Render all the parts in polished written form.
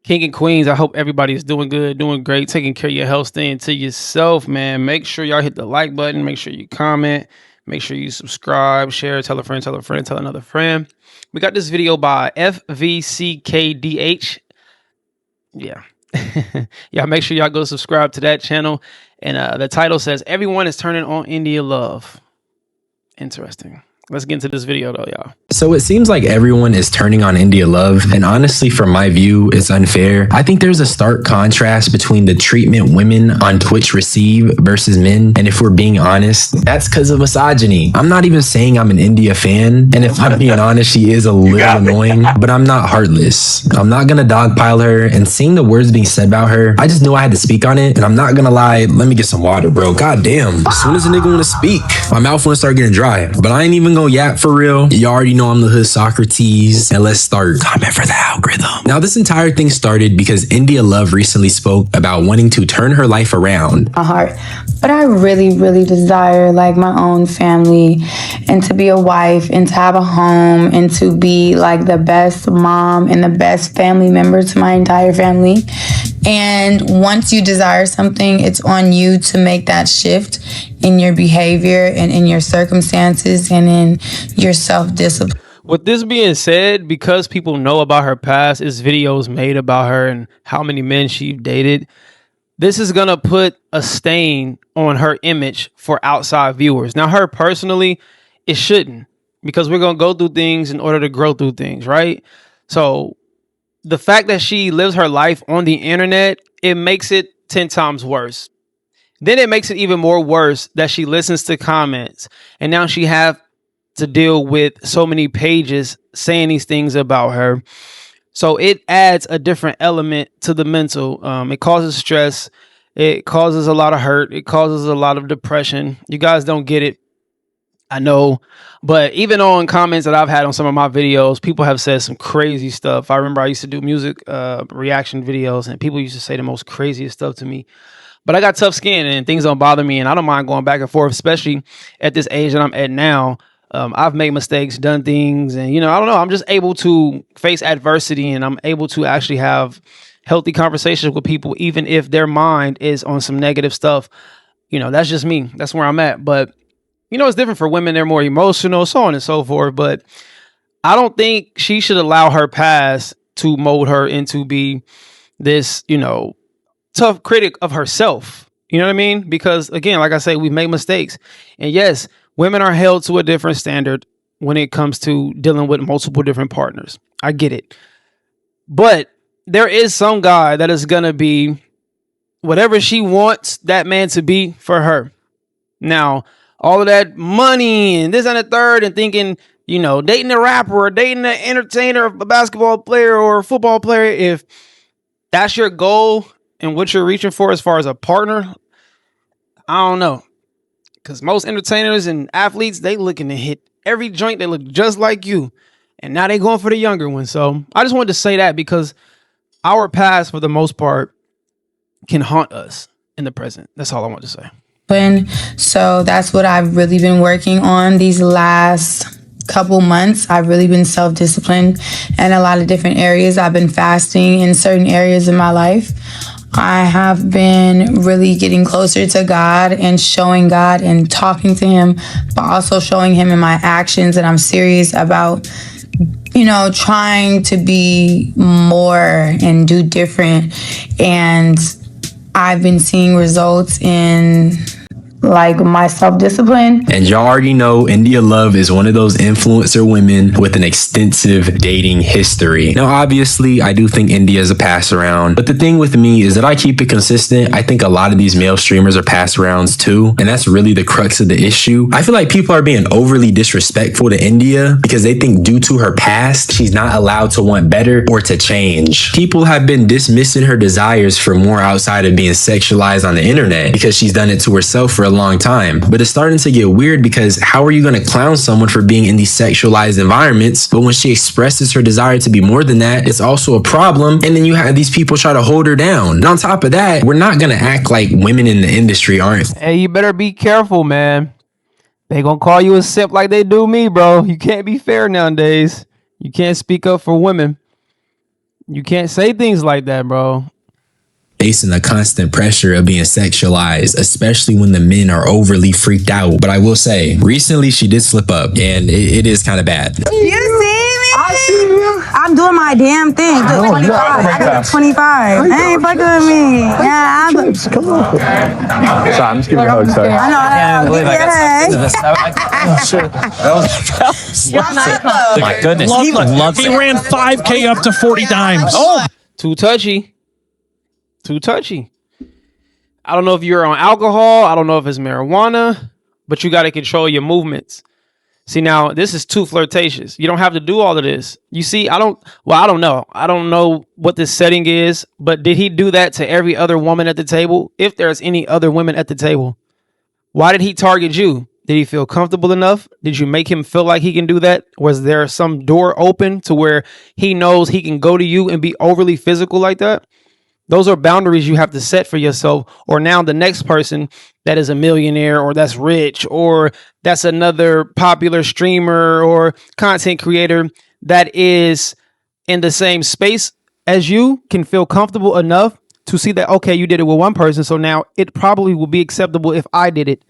King and Queens, I hope everybody is doing good, doing great, taking care of your health, staying to yourself, man. Make sure y'all hit the like button. Make sure you comment. Make sure you subscribe, share, tell a friend, tell a friend, tell another friend. We got this video by FVCKDH. Yeah. Y'all make sure y'all go subscribe to that channel. And the title says, "Everyone is turning on India Love." Interesting. Let's get into this video though, y'all. So it seems like everyone is turning on India Love, and honestly, from my view, it's unfair. I think there's a stark contrast between the treatment women on Twitch receive versus men, and if we're being honest, that's because of misogyny. I'm not even saying I'm an India fan, and if I'm being honest, she is a little annoying, but I'm not heartless. I'm not gonna dogpile her, and seeing the words being said about her, I just knew I had to speak on it, and I'm not gonna lie, let me get some water, bro. God damn. As soon as a nigga wanna speak, my mouth wanna start getting dry, but I ain't even gonna yap for real. You already know I'm the hood Socrates, and let's start. Comment for the algorithm. Now, this entire thing started because India Love recently spoke about wanting to turn her life around. My heart, but I really desire like my own family, and to be a wife, and to have a home, and to be like the best mom and the best family member to my entire family. And once you desire something, it's on you to make that shift in your behavior and in your circumstances and in your self-discipline. With this being said, because people know about her past, is videos made about her and how many men she dated, this is going to put a stain on her image for outside viewers. Now, her personally, it shouldn't, because we're going to go through things in order to grow through things, right? So the fact that she lives her life on the internet, it makes it 10 times worse. Then it makes it even more worse that she listens to comments, and now she have to deal with so many pages saying these things about her. So it adds a different element to the mental. It causes stress. It causes a lot of hurt. It causes a lot of depression. You guys don't get it, I know. But even on comments that I've had on some of my videos, people have said some crazy stuff. I remember I used to do music reaction videos, and people used to say the most craziest stuff to me. But I got tough skin and things don't bother me, and I don't mind going back and forth, especially at this age that I'm at now. I've made mistakes, done things, and I don't know. I'm just able to face adversity, and I'm able to actually have healthy conversations with people, even if their mind is on some negative stuff. That's just me. That's where I'm at. But it's different for women. They're more emotional, so on and so forth. But I don't think she should allow her past to mold her into be this, tough critic of herself. You know what I mean? Because again, like I say, we've made mistakes. And yes, women are held to a different standard when it comes to dealing with multiple different partners. I get it. But there is some guy that is going to be whatever she wants that man to be for her. Now, all of that money and this and the third, and thinking, dating a rapper or dating an entertainer, a basketball player or a football player, if that's your goal and what you're reaching for as far as a partner, I don't know. Because most entertainers and athletes, they looking to hit every joint. They look just like you. And now they going for the younger one. So I just wanted to say that because our past, for the most part, can haunt us in the present. That's all I want to say. So that's what I've really been working on these last couple months. I've really been self-disciplined in a lot of different areas. I've been fasting in certain areas of my life. I have been really getting closer to God and showing God and talking to him, but also showing him in my actions that I'm serious about, trying to be more and do different. And I've been seeing results in like my self-discipline. And y'all already know India Love is one of those influencer women with an extensive dating history. Now, obviously, I do think India is a pass around, but the thing with me is that I keep it consistent. I think a lot of these male streamers are pass arounds too, and that's really the crux of the issue. I feel like people are being overly disrespectful to India because they think due to her past, she's not allowed to want better or to change. People have been dismissing her desires for more outside of being sexualized on the internet because she's done it to herself for a long time. But it's starting to get weird because how are you going to clown someone for being in these sexualized environments, but when she expresses her desire to be more than that, it's also a problem, and then you have these people try to hold her down. And on top of that, we're not going to act like women in the industry aren't. Hey, you better be careful, man. They gonna call you a simp like they do me, bro. You can't be fair nowadays. You can't speak up for women. You can't say things like that, bro. Facing the constant pressure of being sexualized, especially when the men are overly freaked out. But I will say, recently she did slip up, and it is kind of bad. You see me? I see you. I'm doing my damn thing. I do 25. I do 25. Ain't fucking with me. Yeah, I'm. Come on. Sorry, I'm just giving you a hug. Sorry. I know. I believe I got my goodness. He ran 5K up to 40 times. Oh, too touchy. Too touchy. I don't know if you're on alcohol. I don't know if it's marijuana, but you got to control your movements. See, now this is too flirtatious. You don't have to do all of this. You see, I don't know. I don't know what this setting is, but did he do that to every other woman at the table? If there's any other women at the table, why did he target you? Did he feel comfortable enough? Did you make him feel like he can do that? Was there some door open to where he knows he can go to you and be overly physical like that? Those are boundaries you have to set for yourself, or now the next person that is a millionaire or that's rich or that's another popular streamer or content creator that is in the same space as you can feel comfortable enough to see that, okay, you did it with one person, so now it probably will be acceptable if I did it.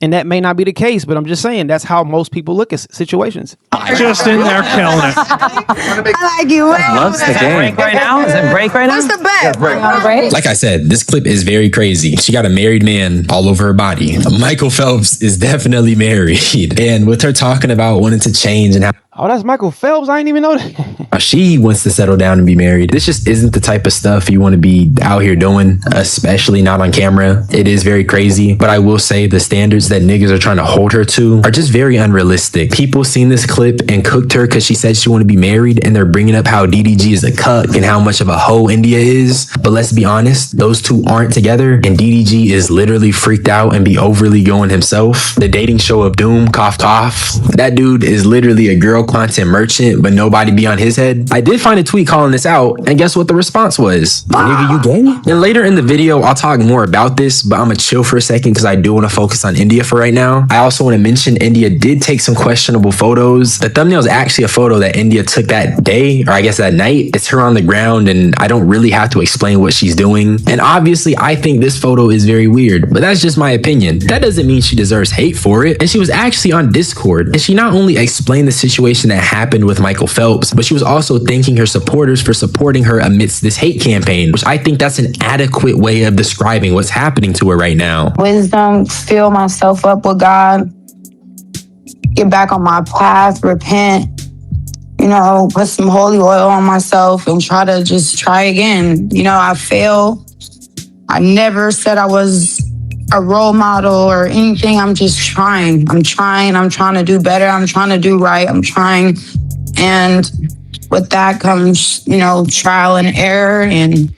And that may not be the case, but I'm just saying that's how most people look at situations. Just in there killing it. I like you. Loves the game. Right now? Is it break right now? What's the bet? Break. Like I said, this clip is very crazy. She got a married man all over her body. Michael Phelps is definitely married. And with her talking about wanting to change and Oh, that's Michael Phelps. I didn't even know that. how she wants to settle down and be married, this just isn't the type of stuff you want to be out here doing, especially not on camera. It is very crazy, but I will say the standards that niggas are trying to hold her to are just very unrealistic. People seen this clip and cooked her because she said she wanted to be married, and they're bringing up how DDG is a cuck and how much of a hoe India is. But let's be honest, those two aren't together, and DDG is literally freaked out and be overly going himself. The dating show of doom, cough cough. That dude is literally a girl content merchant, but nobody be on his head. I did find a tweet calling this out, and guess what the response was? Nigga, you gay? And later in the video, I'll talk more about this, but I'm gonna chill for a second because I do want to focus on India for right now. I also want to mention India did take some questionable photos. The thumbnail is actually a photo that India took that day, or I guess that night. It's her on the ground, and I don't really have to explain what she's doing. And obviously, I think this photo is very weird, but that's just my opinion. That doesn't mean she deserves hate for it. And she was actually on Discord, and she not only explained the situation that happened with Michael Phelps, but she was also thanking her supporters for supporting her amidst this hate campaign, which I think that's an adequate way of describing what's happening to her right now. Wisdom, fill myself up with God, get back on my path, repent, put some holy oil on myself and try again. I fail. I never said I was a role model or anything. I'm just trying. I'm trying to do better. I'm trying to do right. I'm trying. And with that comes, trial and error. And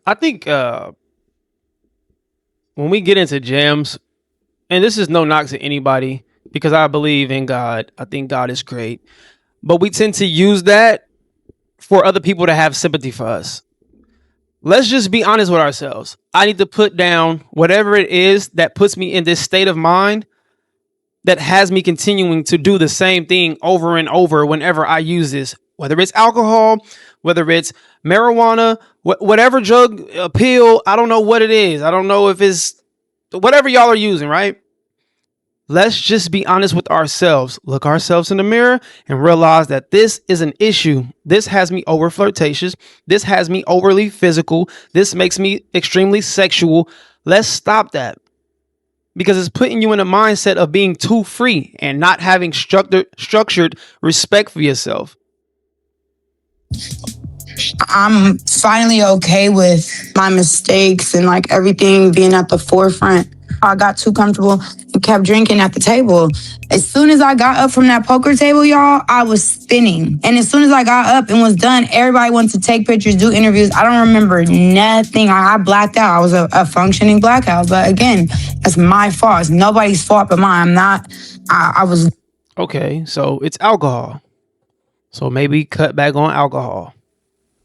I think when we get into jams, and this is no knock to anybody because I believe in God. I think God is great. But we tend to use that for other people to have sympathy for us. Let's just be honest with ourselves. I need to put down whatever it is that puts me in this state of mind that has me continuing to do the same thing over and over whenever I use this, whether it's alcohol, whether it's marijuana, whatever drug, a pill, I don't know what it is. I don't know if it's whatever y'all are using, right? Let's just be honest with ourselves. Look ourselves in the mirror and realize that this is an issue. This has me over flirtatious. This has me overly physical. This makes me extremely sexual. Let's stop that because it's putting you in a mindset of being too free and not having structured respect for yourself. I'm finally okay with my mistakes and everything being at the forefront. I got too comfortable and kept drinking at the table. As soon as I got up from that poker table, y'all, I was spinning. And as soon as I got up and was done, everybody wanted to take pictures, do interviews. I don't remember nothing. I blacked out. I was a functioning blackout. But again, that's my fault. It's nobody's fault but mine. I was... Okay, so it's alcohol. So maybe cut back on alcohol.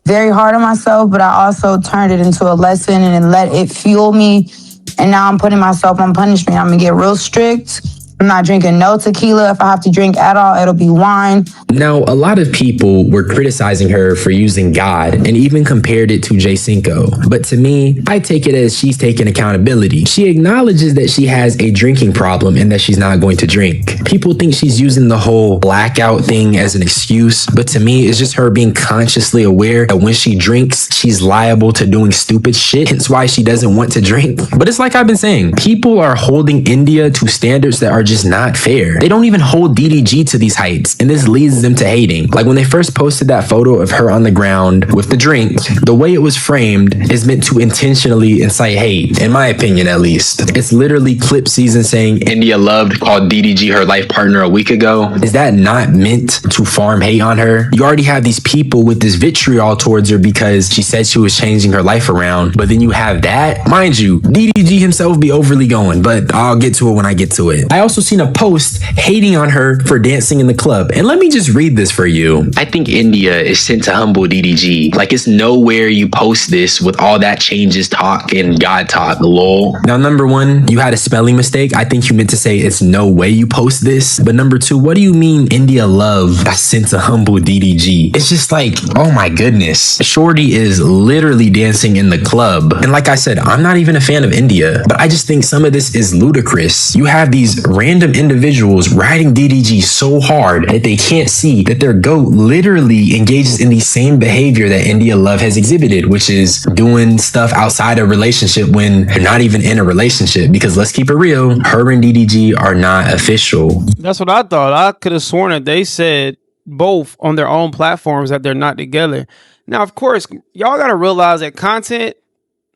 Very hard on myself, but I also turned it into a lesson and let it fuel me. And now I'm putting myself on punishment. I'm gonna get real strict. I'm not drinking no tequila. If I have to drink at all, it'll be wine. Now, a lot of people were criticizing her for using God and even compared it to Jay Cinco. But to me, I take it as she's taking accountability. She acknowledges that she has a drinking problem and that she's not going to drink. People think she's using the whole blackout thing as an excuse, but to me, it's just her being consciously aware that when she drinks, she's liable to doing stupid shit, hence why she doesn't want to drink. But it's like I've been saying, people are holding India to standards that are just not fair. They don't even hold DDG to these heights, and this leads them to hating. Like when they first posted that photo of her on the ground with the drink, the way it was framed is meant to intentionally incite hate, in my opinion at least. It's literally clip season saying India Loved called DDG her life partner a week ago. Is that not meant to farm hate on her? You already have these people with this vitriol towards her because she said she was changing her life around, but then you have that? Mind you, DDG himself be overly going, but I'll get to it when I get to it. I also seen a post hating on her for dancing in the club, and let me just read this for you. I think India is sent to humble DDG. Like it's nowhere you post this with all that changes talk and God talk, lol. Now, number one, you had a spelling mistake. I think you meant to say it's no way you post this. But number two, what do you mean India Love got sent to humble DDG? It's just like, oh my goodness. Shorty is literally dancing in the club. And like I said, I'm not even a fan of India, but I just think some of this is ludicrous. You have these random individuals riding DDG so hard that they can't see that their GOAT literally engages in the same behavior that India Love has exhibited, which is doing stuff outside a relationship when they're not even in a relationship. Because let's keep it real, her and DDG are not official. That's what I thought. I could have sworn that they said both on their own platforms that they're not together. Now, of course, y'all got to realize that content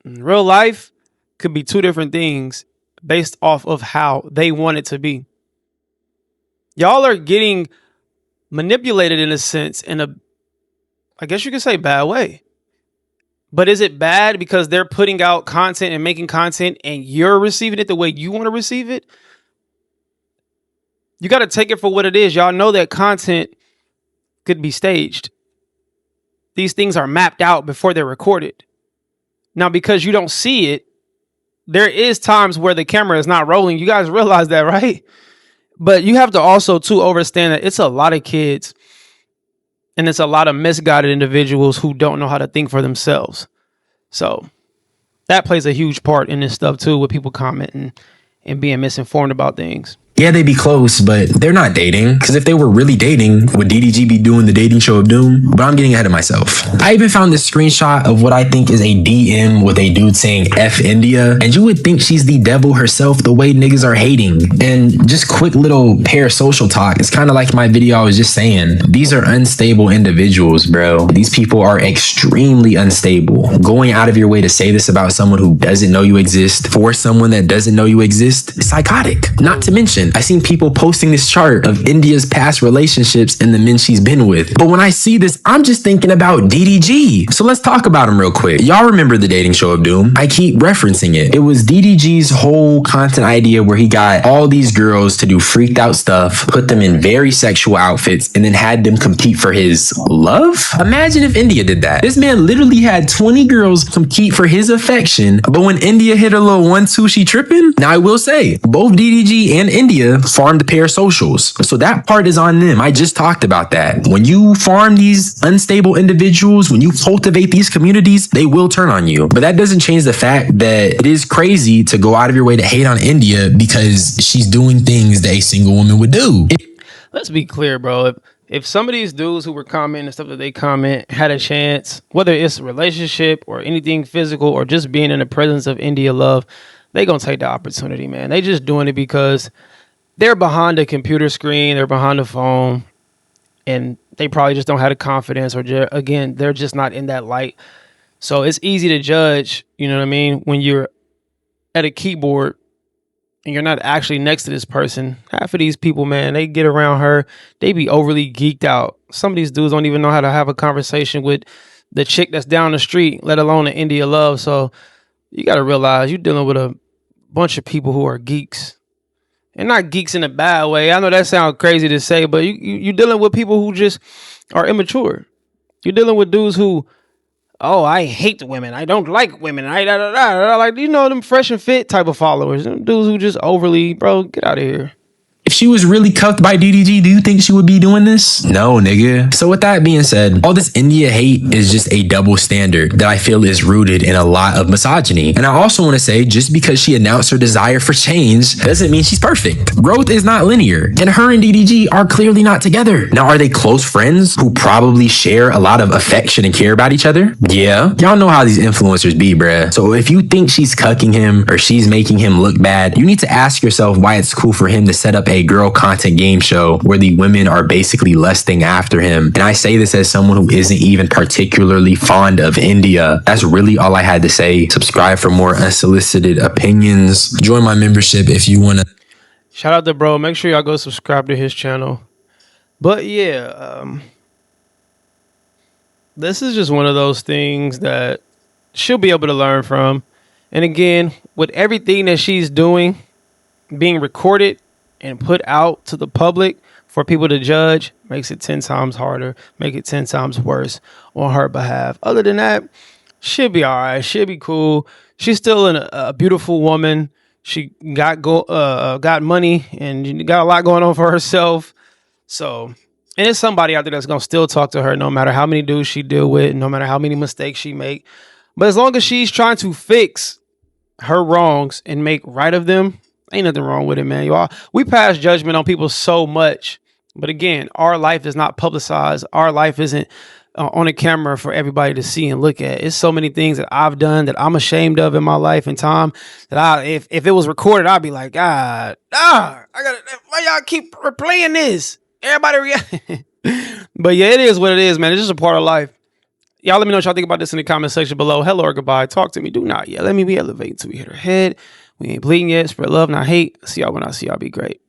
in real life could be two different things based off of how they want it to be. Y'all are getting manipulated in a sense, in a, I guess you could say, bad way. But is it bad because they're putting out content and making content and you're receiving it the way you want to receive it? You got to take it for what it is. Y'all know that content could be staged. These things are mapped out before they're recorded. Now, because you don't see it, there is times where the camera is not rolling. You guys realize that, right? But you have to also, too, understand that it's a lot of kids and it's a lot of misguided individuals who don't know how to think for themselves. So that plays a huge part in this stuff, too, with people commenting and being misinformed about things. Yeah, they be close, but they're not dating. Because if they were really dating, would DDG be doing the dating show of doom? But I'm getting ahead of myself. I even found this screenshot of what I think is a DM with a dude saying F India. And you would think she's the devil herself the way niggas are hating. And just quick little parasocial talk. It's kind of like my video I was just saying. These are unstable individuals, bro. These people are extremely unstable. Going out of your way to say this about someone who doesn't know you exist for someone that doesn't know you exist is psychotic. Not to mention, I seen people posting this chart of India's past relationships and the men she's been with. But when I see this, I'm just thinking about DDG. So let's talk about him real quick. Y'all remember the dating show of doom? I keep referencing it. It was DDG's whole content idea where he got all these girls to do freaked out stuff, put them in very sexual outfits, and then had them compete for his love? Imagine if India did that. This man literally had 20 girls compete for his affection, but when India hit a little 1-2, she tripping? Now I will say, both DDG and India farm the parasocials. So that part is on them. I just talked about that. When you farm these unstable individuals, when you cultivate these communities, they will turn on you. But that doesn't change the fact that it is crazy to go out of your way to hate on India because she's doing things that a single woman would do. Let's be clear, bro. If some of these dudes who were commenting and stuff that they comment had a chance, whether it's a relationship or anything physical or just being in the presence of India Love, they gonna take the opportunity, man. They just doing it because they're behind a computer screen, they're behind a phone, and they probably just don't have the confidence, or again, they're just not in that light. So it's easy to judge, you know what I mean, when you're at a keyboard and you're not actually next to this person. Half of these people, man, they get around her, they be overly geeked out. Some of these dudes don't even know how to have a conversation with the chick that's down the street, let alone an India Love. So you got to realize you're dealing with a bunch of people who are geeks. And not geeks in a bad way. I know that sounds crazy to say, but you're dealing with people who just are immature. You're dealing with dudes who, oh, I hate women. I don't like women. Like, you know, them fresh and fit type of followers. Them dudes who just overly, bro, get out of here. If she was really cuffed by DDG, do you think she would be doing this? No, nigga. So with that being said, all this India hate is just a double standard that I feel is rooted in a lot of misogyny. And I also want to say, just because she announced her desire for change doesn't mean she's perfect. Growth is not linear, and her and DDG are clearly not together. Now, are they close friends who probably share a lot of affection and care about each other? Yeah. Y'all know how these influencers be, bruh. So if you think she's cucking him or she's making him look bad, you need to ask yourself why it's cool for him to set up a girl content game show where the women are basically lusting after him. And I say this as someone who isn't even particularly fond of India. That's really all I had to say. Subscribe for more unsolicited opinions. Join my membership if you want to. Shout out to bro. Make sure y'all go subscribe to his channel. But yeah, this is just one of those things that she'll be able to learn from. And again, with everything that she's doing being recorded and put out to the public for people to judge, makes it 10 times harder, make it 10 times worse on her behalf. Other than that, she'll be all right. She'll be cool. She's still a beautiful woman. She got money and got a lot going on for herself. So, and it's somebody out there that's going to still talk to her no matter how many dudes she deal with, no matter how many mistakes she make. But as long as she's trying to fix her wrongs and make right of them, ain't nothing wrong with it, man. Y'all, we pass judgment on people so much. But again, our life is not publicized. Our life isn't on a camera for everybody to see and look at. It's so many things that I've done that I'm ashamed of in my life and time that if it was recorded, I'd be like, why y'all keep replaying this? Everybody react. But yeah, it is what it is, man. It's just a part of life. Y'all let me know what y'all think about this in the comment section below. Hello or goodbye. Talk to me. Do not yell. Let me be elevating till we hit our head. We ain't bleeding yet. Spread love, not hate. See y'all when I see y'all. Be great.